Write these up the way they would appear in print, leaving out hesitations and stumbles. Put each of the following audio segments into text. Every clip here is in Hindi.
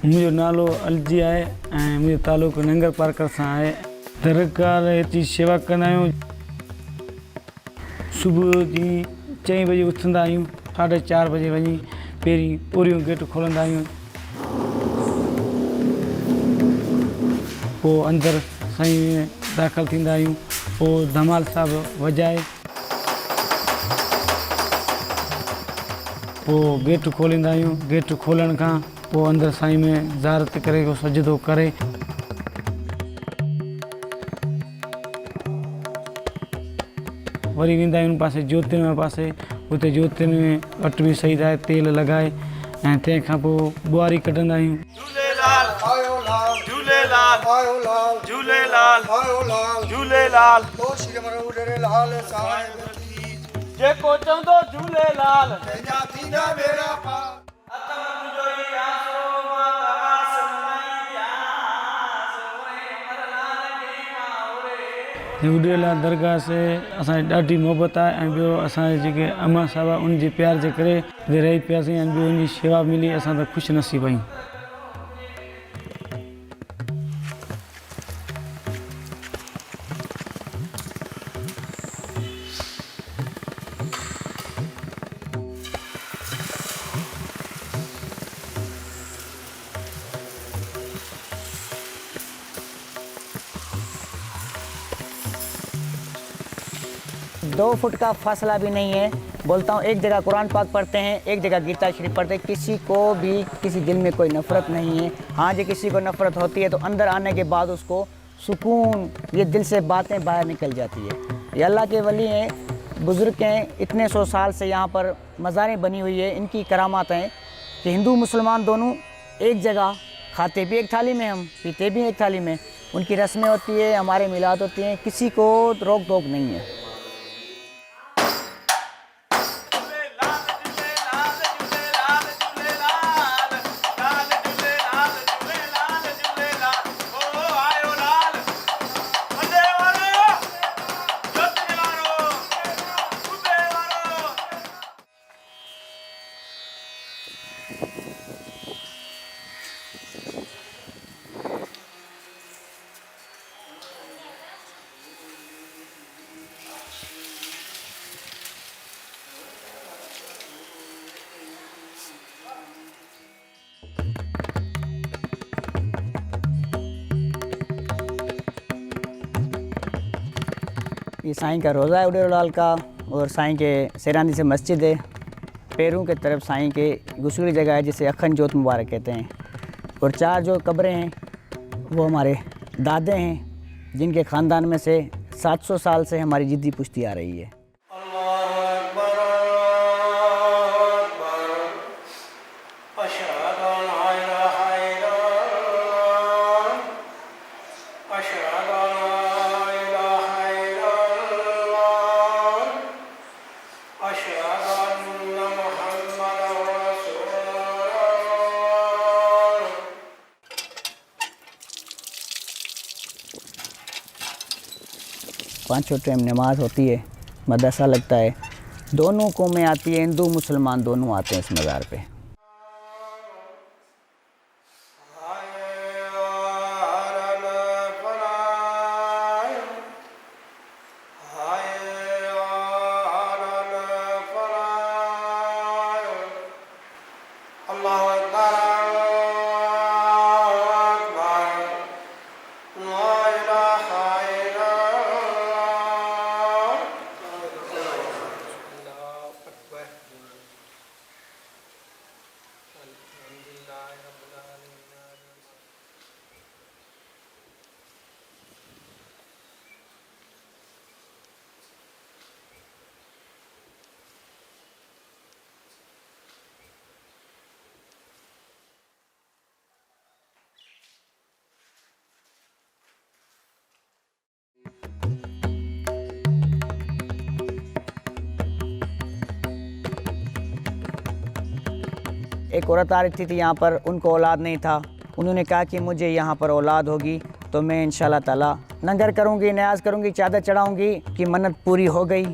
मुझो नालो अलजी आहे ऐं मुंहिंजो तालुक़ो नंगर पार्कर सां आहे। दरगाह जी शेवा कंदा आहियूं। सुबुह जी 4 बजे उथंदा आहियूं, 4:30 बजे वञी पहिरीं पूरियूं गेट खोलंदा आहियूं। पोइ अंदरि साईं में दाख़िल थींदा आहियूं। पोइ धमाल साहिबु वॼाए पोइ गेट खोलींदा आहियूं। गेट खोलण खां पोइ अंदरि साईं में ज़ारत करे सजदो करे वरी वेंदा आहियूं पासे ज्योतिन जे पासे। हुते ज्योतिन में अट बि सही ठाहे तेल लॻाए ऐं तंहिंखां पोइ ॿुआरी कढंदा आहियूं। झूलेलाल आयो लाल, झूलेलाल आयो लाल, झूलेलाल आयो लाल, झूलेलाल ओ श्री मरूडे लाल साहिब की जेको चंदो झूलेलाल तेजा थींदा मेरा पार। झूलेलाल दरगाह से असांजी ॾाढी मोहबत आहे ऐं ॿियो असांजे जेके अमा साहिब उनजे प्यार जे करे रही पियासीं ऐं ॿियो उनजी शेवा मिली। असां त ख़ुशि नसीब आहियूं। दो फुट का फासला भी नहीं है। बोलता हूँ, एक जगह कुरान पाक पढ़ते हैं, एक जगह गीता शरीफ पढ़ते हैं। किसी को भी किसी दिल में कोई नफ़रत नहीं है। हाँ, जो किसी को नफ़रत होती है तो अंदर आने के बाद उसको सुकून, ये दिल से बातें बाहर निकल जाती है। ये अल्लाह के वली हैं, बुज़ुर्ग हैं, इतने 100 साल से यहाँ पर मज़ारें बनी हुई है। इनकी करामात हैं कि हिंदू मुसलमान दोनों एक जगह, खाते भी एक थाली में, हम पीते भी एक थाली में। उनकी रस्में होती है, हमारे मिलाद होती हैं, किसी को रोक टोक नहीं है। ये साईं का रोज़ा है उडेरोलाल का, और साईं के सेरांदी से मस्जिद है। पैरों के तरफ साईं के गुसूरी जगह है जिसे अखंड जोत मुबारक कहते हैं। और 4 जो कब्रें हैं वो हमारे दादे हैं, जिनके ख़ानदान में से 700 साल से हमारी जिद्दी पुश्ती आ रही है। पाँचों टाइम नमाज होती है, मदरसा लगता है। दोनों कौमें आती है, हिंदू मुसलमान दोनों आते हैं इस मज़ार पे। एक औरत आ रही थी यहाँ पर, उनको औलाद नहीं था। उन्होंने कहा कि मुझे यहाँ पर औलाद होगी तो मैं इंशाल्लाह ताला नंगर करूँगी, न्याज करूँगी, चादर चढ़ाऊँगी। कि मन्नत पूरी हो गई,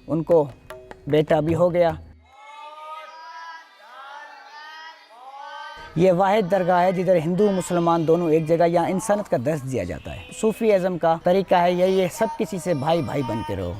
उनको बेटा भी हो गया। ये वाहिद दरगाह है जिधर हिंदू मुसलमान दोनों एक जगह, यहाँ इंसानियत का दर्स दिया जाता है। सूफी इज़्म का तरीका है यही है, सब किसी से भाई भाई बन के रहो।